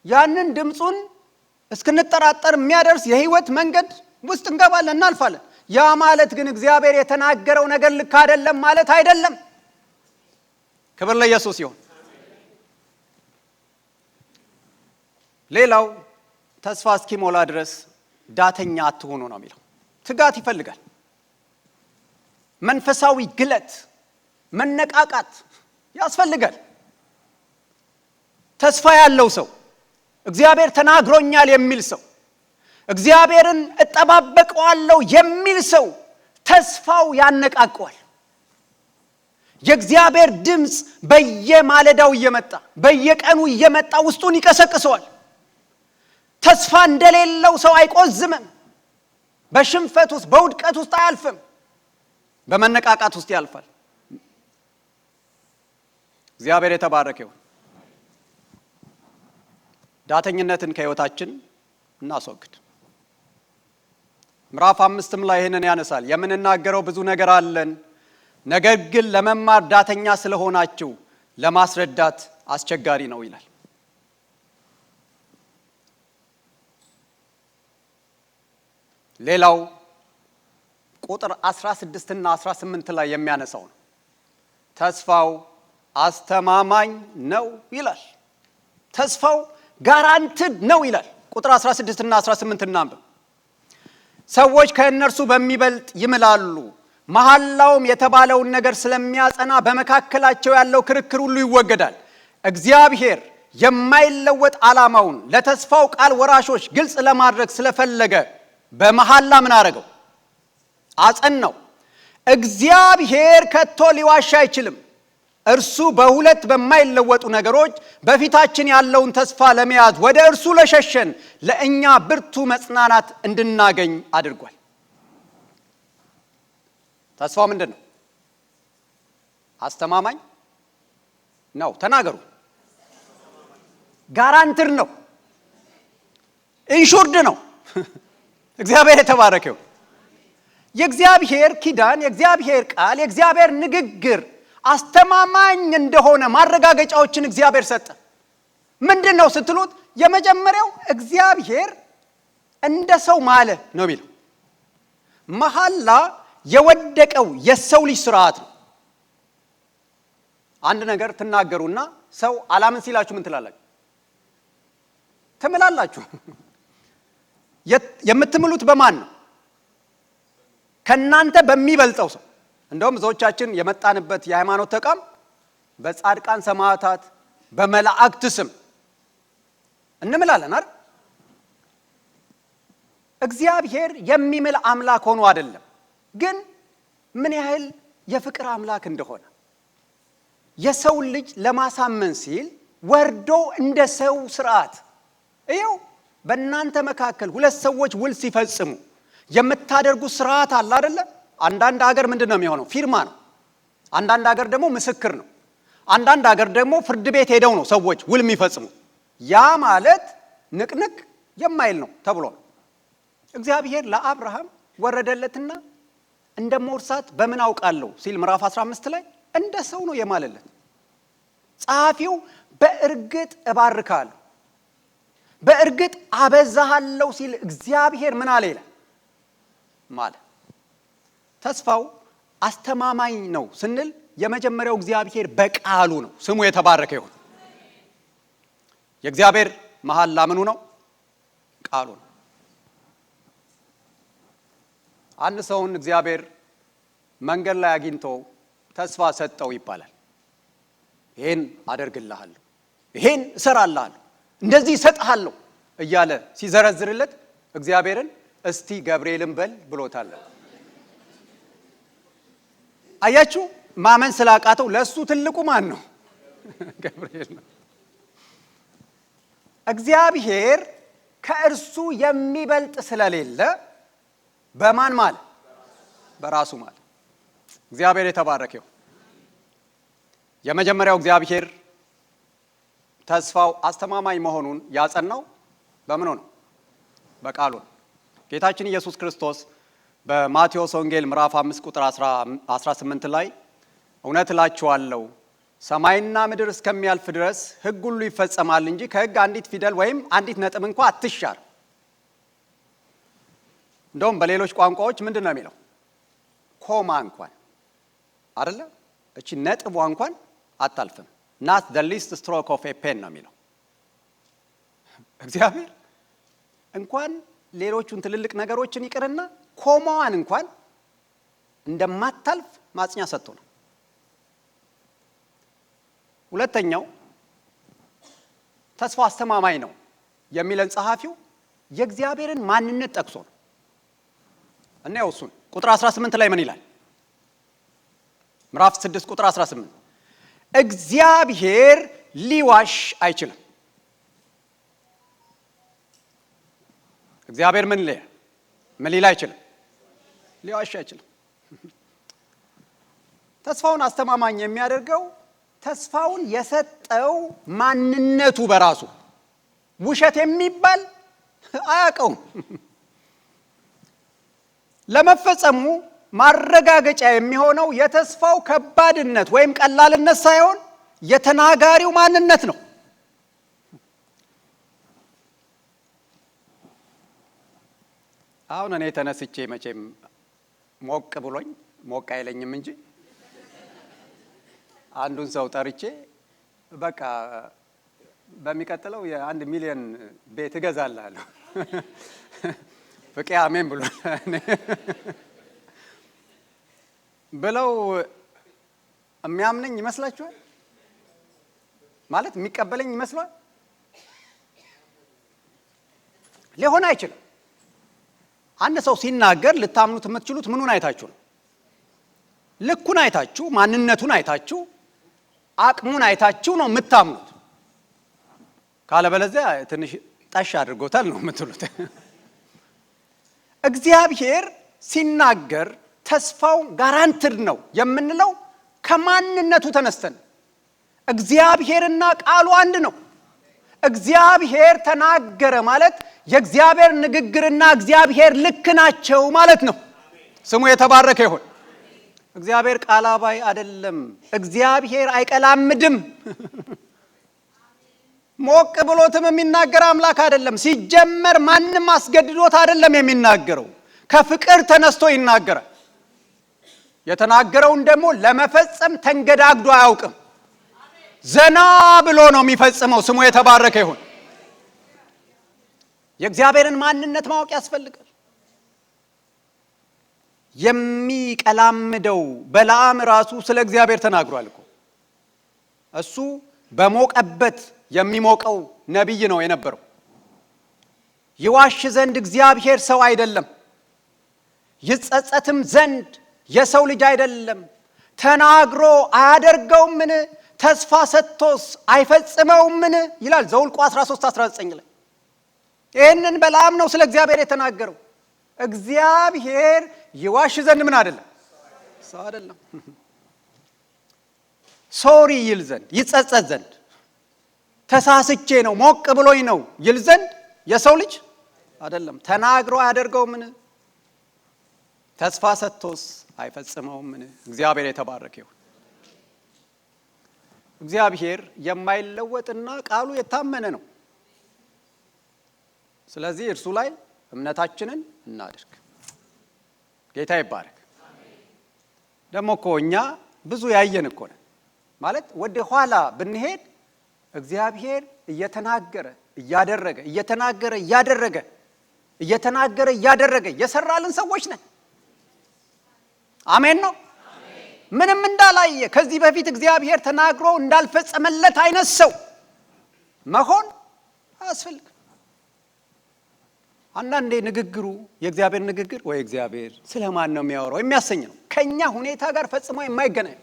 Speaker 1: ያንን ድምጹን እስክንጠራጠር የሚያደርስ የህይወት መንገድ ውስጥ እንገባለን፣ እናልፋለን። ያ ማለት ግን እግዚአብሔር የተናገረው ነገር ልክ አይደለም ማለት አይደለም። ክብር ለኢየሱስ ይሁን። ሌላው ተስፋ እስኪሞላ ድረስ ዳተኛ አትሆኑ ነው የሚለው። ትጋት ይፈልጋል። መንፈሳዊ ግለት፣ መነቃቃት ያስፈልጋል። ተስፋ ያለው ሰው፣ እግዚአብሔር ተናግሮኛል የሚል ሰው፣ እግዚአብሔርን እጠባበቀዋለሁ የሚል ሰው ተስፋው ያነቃቀዋል። የእግዚአብሔር ድምፅ በየማለዳው እየመጣ በየቀኑ እየመጣ ውስጡን ይቀሰቅሰዋል። ተስፋ እንደሌለው ሰው አይቆዝምም። በሽንፈት ውስጥ በውድቀት ውስጥ አያልፍም። በመነቃቃት ውስጥ ያልፋል። እግዚአብሔር የተባረከ ይሁን። ዳተኝነትን ከህይወታችን እናስወግድ። ምዕራፍ 5 ላይ ይሄንን ያነሳል። የምንናገረው ብዙ ነገር አለን፣ ነገር ግን ለመማር ዳተኛ ስለሆናችሁ ለማስረዳት አስቸጋሪ ነው ይላል። ሌላው ቁጥር 16 እና 18 ላይ የሚያነሳው ነው። ተስፋው አስተማማኝ ነው ይላል። ተስፋው ጋራንትድ ነው ይላል። ቁጥር 16 እና 18 እናንብብ። ሰዎች ከእነርሱ በሚበልጥ ይምላሉ፣ መሐላውም የተባለውን ነገር ስለሚያጸና በመካከላቸው ያለው ክርክር ሁሉ ይወገዳል። እግዚአብሔር የማይለወጥ ዓላማውን ለተስፋው ቃል ወራሾች ግልጽ ለማድረግ ስለፈለገ በመሐላ ምን አደረገው? አጸናው። እግዚአብሔር ከቶ ሊዋሽ አይችልም። እርሱ በሁለት በማይለወጡ ነገሮች በፊታችን ያለውን ተስፋ ለመያዝ ወደ እርሱ ለሸሸን ለእኛ ብርቱ መጽናናት እንድናገኝ አድርጓል። ተስፋው ምንድን ነው? አስተማማኝ ነው። ተናገሩ። ጋራንትር ነው። ኢንሹርድ ነው። እግዚአብሔር የተባረከው። የእግዚአብሔር ኪዳን፣ የእግዚአብሔር ቃል፣ የእግዚአብሔር ንግግር አስተማማኝ እንደሆነ ማረጋገጫዎችን እግዚአብሔር ሰጠ። ምንድን ነው ስትሉት፣ የመጀመሪያው እግዚአብሔር እንደ ሰው ማለ ነው የሚለው። መሐላ የወደቀው የሰው ልጅ ስርዓት ነው። አንድ ነገር ትናገሩና ሰው አላምን ሲላችሁ ምን ትላላችሁ? ትምላላችሁ። የምትምሉት በማን ነው? ከናንተ በሚበልጠው ሰው። እንደውም ብዙዎቻችን የመጣንበት የሃይማኖት ተቋም በጻድቃን ሰማዕታት፣ በመላእክት ስም እንምላለን አይደል? እግዚአብሔር የሚምል አምላክ ሆኖ አይደለም፣ ግን ምን ያህል የፍቅር አምላክ እንደሆነ የሰው ልጅ ለማሳመን ሲል ወርዶ እንደ ሰው ስርዓት። ይኸው በእናንተ መካከል ሁለት ሰዎች ውል ሲፈጽሙ የምታደርጉት ስርዓት አለ አይደለ? አንዳንድ ሀገር ምንድን ነው የሚሆነው? ፊርማ ነው። አንዳንድ ሀገር ደግሞ ምስክር ነው። አንዳንድ ሀገር ደግሞ ፍርድ ቤት ሄደው ነው ሰዎች ውል የሚፈጽሙ። ያ ማለት ንቅንቅ የማይል ነው ተብሎ ነው። እግዚአብሔር ለአብርሃም ወረደለትና እንደመወርሳት በምን አውቃለሁ ሲል ምዕራፍ 15 ላይ እንደ ሰው ነው የማለለት። ጸሐፊው በእርግጥ እባርካለሁ፣ በእርግጥ አበዛሃለሁ ሲል እግዚአብሔር ምን አለ ይላል ማለት። ተስፋው አስተማማኝ ነው ስንል የመጀመሪያው እግዚአብሔር በቃሉ ነው። ስሙ የተባረከ ይሁን። የእግዚአብሔር መሐላ ምኑ ነው? ቃሉ ነው። አንድ ሰውን እግዚአብሔር መንገድ ላይ አግኝቶ ተስፋ ሰጠው ይባላል። ይሄን አደርግልሃለሁ፣ ይሄን እሰራልሃለሁ፣ እንደዚህ እሰጥሃለሁ እያለ ሲዘረዝርለት እግዚአብሔርን እስቲ ገብርኤልን በል ብሎታል። አያችሁ፣ ማመን ስላቃተው ለሱ ትልቁ ማን ነው? ገብርኤል ነው። እግዚአብሔር ከእርሱ የሚበልጥ ስለሌለ በማን ማለ? በራሱ ማለ። እግዚአብሔር የተባረከው። የመጀመሪያው እግዚአብሔር ተስፋው አስተማማኝ መሆኑን ያጸናው በምኑ ነው? በቃሉ ነው። ጌታችን ኢየሱስ ክርስቶስ በማቴዎስ ወንጌል ምዕራፍ 5 ቁጥር 18 ላይ እውነት እላችኋለሁ ሰማይና ምድር እስከሚያልፍ ድረስ ሕግ ሁሉ ይፈጸማል እንጂ ከሕግ አንዲት ፊደል ወይም አንዲት ነጥብ እንኳን አትሻር። እንደውም በሌሎች ቋንቋዎች ምንድን ነው የሚለው? ኮማ እንኳን አይደለ? እቺ ነጥቧ እንኳን አታልፍም። not the least stroke of a pen ነው የሚለው። እግዚአብሔር እንኳን ሌሎቹን ትልልቅ ነገሮችን ይቅርና ኮማዋን እንኳን እንደማታልፍ ማጽኛ ሰጥቶ ነው። ሁለተኛው ተስፋ አስተማማኝ ነው የሚለን ጸሐፊው የእግዚአብሔርን ማንነት ጠቅሶ ነው። እና እሱን ቁጥር 18 ላይ ምን ይላል? ምዕራፍ 6 ቁጥር 18 እግዚአብሔር ሊዋሽ አይችልም። እግዚአብሔር ምን ሊል አይችልም? ሊዋሽ አይችልም። ተስፋውን አስተማማኝ የሚያደርገው ተስፋውን የሰጠው ማንነቱ በራሱ ውሸት የሚባል አያውቀውም። ለመፈጸሙ ማረጋገጫ የሚሆነው የተስፋው ከባድነት ወይም ቀላልነት ሳይሆን የተናጋሪው ማንነት ነው። አሁን እኔ ተነስቼ መቼም ሞቅ ብሎኝ ሞቅ አይለኝም እንጂ አንዱን ሰው ጠርቼ በቃ በሚቀጥለው የ1 ሚሊዮን ቤት እገዛላለሁ ፍቄ አሜን ብሏል ብለው የሚያምነኝ ይመስላችኋል? ማለት የሚቀበለኝ ይመስላል? ሊሆን አይችልም። አንድ ሰው ሲናገር ልታምኑት የምትችሉት ምኑን አይታችሁ ነው? ልኩን አይታችሁ፣ ማንነቱን አይታችሁ፣ አቅሙን አይታችሁ ነው የምታምኑት። ካለበለዚያ ትንሽ ጠሽ አድርጎታል ነው የምትሉት። እግዚአብሔር ሲናገር ተስፋው ጋራንትድ ነው የምንለው ከማንነቱ ተነስተን። እግዚአብሔርና ቃሉ አንድ ነው። እግዚአብሔር ተናገረ ማለት የእግዚአብሔር ንግግርና እግዚአብሔር ልክ ናቸው ማለት ነው። ስሙ የተባረከ ይሁን። እግዚአብሔር ቃላባይ አይደለም። እግዚአብሔር አይቀላምድም። ሞቅ ብሎትም የሚናገር አምላክ አይደለም። ሲጀመር ማንም አስገድዶት አይደለም የሚናገረው፣ ከፍቅር ተነስቶ ይናገራል። የተናገረውን ደግሞ ለመፈጸም ተንገዳግዶ አያውቅም። ዘና ብሎ ነው የሚፈጽመው። ስሙ የተባረከ ይሁን። የእግዚአብሔርን ማንነት ማወቅ ያስፈልጋል። የሚቀላምደው በለዓም ራሱ ስለ እግዚአብሔር ተናግሯል እኮ። እሱ በሞቀበት የሚሞቀው ነቢይ ነው የነበረው። ይዋሽ ዘንድ እግዚአብሔር ሰው አይደለም፣ ይጸጸትም ዘንድ የሰው ልጅ አይደለም። ተናግሮ አያደርገውምን? ተስፋ ሰጥቶስ አይፈጽመውምን? ይላል ዘኍልቍ 13:19 ላይ። ይህንን በለዓም ነው ስለ እግዚአብሔር የተናገረው። እግዚአብሔር ይዋሽ ዘንድ ምን አይደለም? ሰው አይደለም። ሶሪ ይል ዘንድ፣ ይጸጸት ዘንድ፣ ተሳስቼ ነው ሞቅ ብሎኝ ነው ይል ዘንድ የሰው ልጅ አይደለም። ተናግሮ አያደርገውምን? ተስፋ ሰጥቶስ አይፈጽመውምን? እግዚአብሔር የተባረከ ይሁን። እግዚአብሔር የማይለወጥና ቃሉ የታመነ ነው። ስለዚህ እርሱ ላይ እምነታችንን እናድርግ። ጌታ ይባረክ። ደግሞ እኮ እኛ ብዙ ያየን እኮ ነን። ማለት ወደ ኋላ ብንሄድ እግዚአብሔር እየተናገረ እያደረገ እየተናገረ እያደረገ እየተናገረ እያደረገ የሰራልን ሰዎች ነን። አሜን ነው። ምንም እንዳላየ ከዚህ በፊት እግዚአብሔር ተናግሮ እንዳልፈጸመለት አይነት ሰው መሆን አያስፈልግም። አንዳንዴ ንግግሩ የእግዚአብሔር ንግግር ወይ እግዚአብሔር ስለማን ነው የሚያወራው የሚያሰኝ ነው። ከኛ ሁኔታ ጋር ፈጽሞ የማይገናኝ።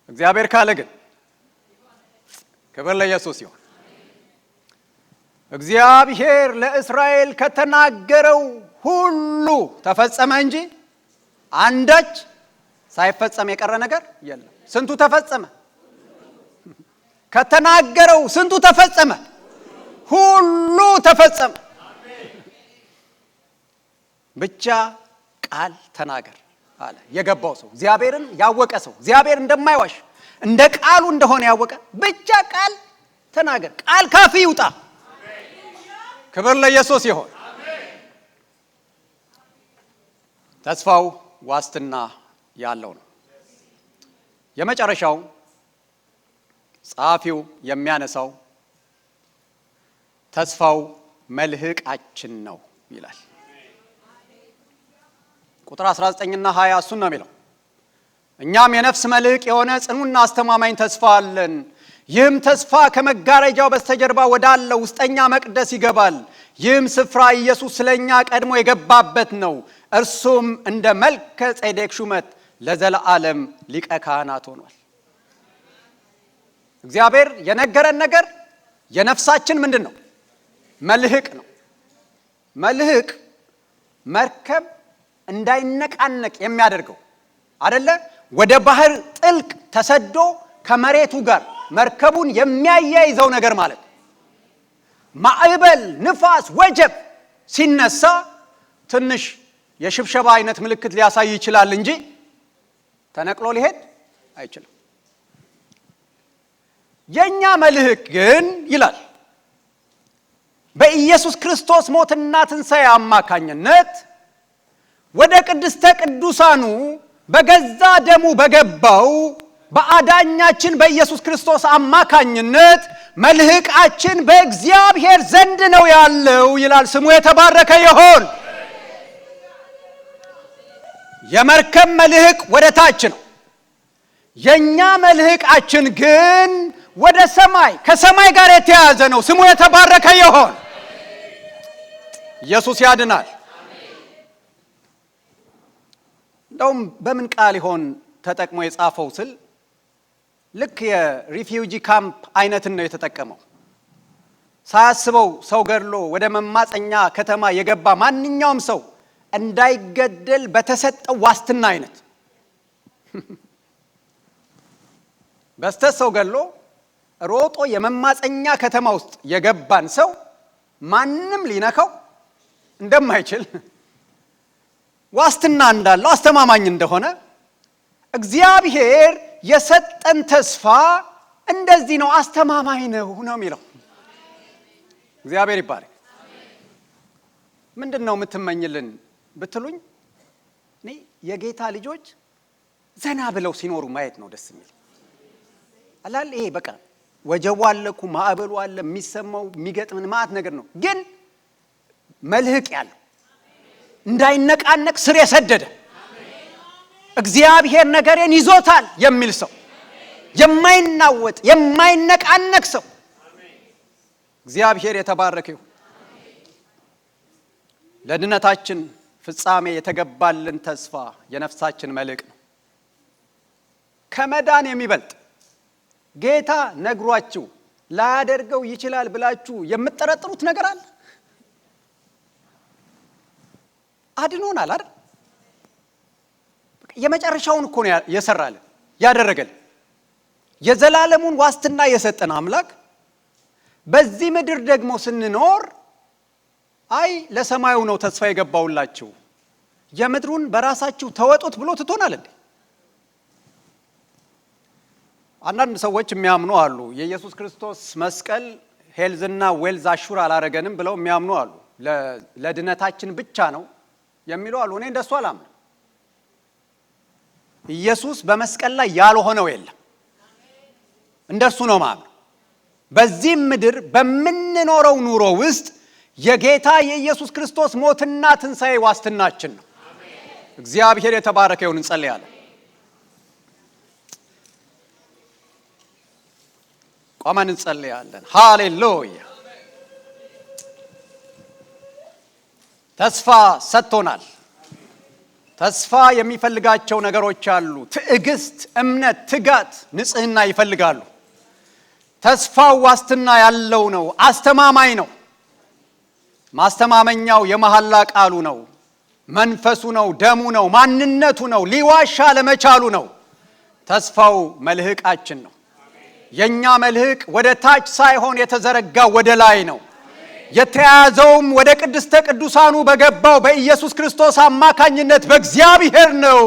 Speaker 1: እግዚአብሔር ካለ ግን ክብር ለኢየሱስ ይሁን። እግዚአብሔር ለእስራኤል ከተናገረው ሁሉ ተፈጸመ እንጂ አንዳች ሳይፈጸም የቀረ ነገር የለም። ስንቱ ተፈጸመ? ከተናገረው ስንቱ ተፈጸመ? ሁሉ ተፈጸመ። ብቻ ቃል ተናገር አለ የገባው ሰው፣ እግዚአብሔርን ያወቀ ሰው፣ እግዚአብሔር እንደማይዋሽ እንደ ቃሉ እንደሆነ ያወቀ ብቻ ቃል ተናገር። ቃል ካፍ ይውጣ። ክብር ለኢየሱስ ይሁን። ተስፋው ዋስትና ያለው ነው። የመጨረሻው ጸሐፊው የሚያነሳው ተስፋው መልህቃችን ነው ይላል። ቁጥር 19 እና 20 እሱን ነው የሚለው። እኛም የነፍስ መልህቅ የሆነ ጽኑና አስተማማኝ ተስፋ አለን። ይህም ተስፋ ከመጋረጃው በስተጀርባ ወዳለው ውስጠኛ መቅደስ ይገባል። ይህም ስፍራ ኢየሱስ ስለኛ ቀድሞ የገባበት ነው። እርሱም እንደ መልከ ጼዴቅ ሹመት ለዘላለም ሊቀ ካህናት ሆኗል። እግዚአብሔር የነገረን ነገር የነፍሳችን ምንድን ነው? መልህቅ ነው። መልህቅ መርከብ እንዳይነቃነቅ የሚያደርገው አይደለ? ወደ ባህር ጥልቅ ተሰዶ ከመሬቱ ጋር መርከቡን የሚያያይዘው ነገር ማለት ነው። ማዕበል፣ ንፋስ፣ ወጀብ ሲነሳ ትንሽ የሽብሸባ አይነት ምልክት ሊያሳይ ይችላል እንጂ ተነቅሎ ሊሄድ አይችልም። የኛ መልህቅ ግን ይላል በኢየሱስ ክርስቶስ ሞትና ትንሣኤ አማካኝነት ወደ ቅድስተ ቅዱሳኑ በገዛ ደሙ በገባው በአዳኛችን በኢየሱስ ክርስቶስ አማካኝነት መልህቃችን በእግዚአብሔር ዘንድ ነው ያለው ይላል። ስሙ የተባረከ ይሁን። የመርከብ መልህቅ ወደ ታች ነው። የኛ መልህቃችን ግን ወደ ሰማይ፣ ከሰማይ ጋር የተያያዘ ነው። ስሙ የተባረከ ይሁን። ኢየሱስ ያድናል። እንደውም በምን ቃል ይሆን ተጠቅሞ የጻፈው ስል ልክ የሪፊውጂ ካምፕ አይነትን ነው የተጠቀመው። ሳያስበው ሰው ገድሎ ወደ መማፀኛ ከተማ የገባ ማንኛውም ሰው እንዳይገደል በተሰጠው ዋስትና አይነት በስተት ሰው ገድሎ ሮጦ የመማፀኛ ከተማ ውስጥ የገባን ሰው ማንም ሊነካው እንደማይችል ዋስትና እንዳለው አስተማማኝ እንደሆነ እግዚአብሔር የሰጠን ተስፋ እንደዚህ ነው፣ አስተማማኝ ነው የሚለው። እግዚአብሔር ይባረክ። ምንድን ነው የምትመኝልን ብትሉኝ፣ እኔ የጌታ ልጆች ዘና ብለው ሲኖሩ ማየት ነው ደስ የሚል አላል። ይሄ በቃ ወጀቡ አለ እኮ ማዕበሉ አለ፣ የሚሰማው የሚገጥምን ማዕት ነገር ነው። ግን መልህቅ ያለው እንዳይነቃነቅ ስር የሰደደ እግዚአብሔር ነገሬን ይዞታል የሚል ሰው፣ የማይናወጥ የማይነቃነቅ ሰው፣ እግዚአብሔር የተባረከ ይሁን። ለድነታችን ፍጻሜ የተገባልን ተስፋ የነፍሳችን መልህቅ ነው። ከመዳን የሚበልጥ ጌታ ነግሯችሁ ላያደርገው ይችላል ብላችሁ የምትጠረጥሩት ነገር አለ? አድኖናል አይደል? የመጨረሻውን እኮ ነው የሰራልን ያደረገልን። የዘላለሙን ዋስትና የሰጠን አምላክ በዚህ ምድር ደግሞ ስንኖር አይ ለሰማዩ ነው ተስፋ የገባውላችሁ የምድሩን በራሳችሁ ተወጡት ብሎ ትቶናል እንዴ? አንዳንድ ሰዎች የሚያምኑ አሉ የኢየሱስ ክርስቶስ መስቀል ሄልዝና ዌልዝ አሹር አላረገንም ብለው የሚያምኑ አሉ። ለድነታችን ብቻ ነው የሚሉ አሉ። እኔ እንደሱ አላምንም። ኢየሱስ በመስቀል ላይ ያልሆነው የለም። እንደሱ ነው ማለት። በዚህ ምድር በምንኖረው ኑሮ ውስጥ የጌታ የኢየሱስ ክርስቶስ ሞትና ትንሣኤ ዋስትናችን ነው። እግዚአብሔር የተባረከ ይሁን። እንጸልያለን። ቆመን እንጸልያለን። ሃሌሉያ። ተስፋ ሰጥቶናል። ተስፋ የሚፈልጋቸው ነገሮች አሉ። ትዕግስት፣ እምነት፣ ትጋት፣ ንጽህና ይፈልጋሉ። ተስፋው ዋስትና ያለው ነው። አስተማማኝ ነው። ማስተማመኛው የመሐላ ቃሉ ነው። መንፈሱ ነው። ደሙ ነው። ማንነቱ ነው። ሊዋሻ ለመቻሉ ነው። ተስፋው መልህቃችን ነው። የኛ መልህቅ ወደ ታች ሳይሆን የተዘረጋው ወደ ላይ ነው። የተያዘውም ወደ ቅድስተ ቅዱሳኑ በገባው በኢየሱስ ክርስቶስ አማካኝነት በእግዚአብሔር ነው።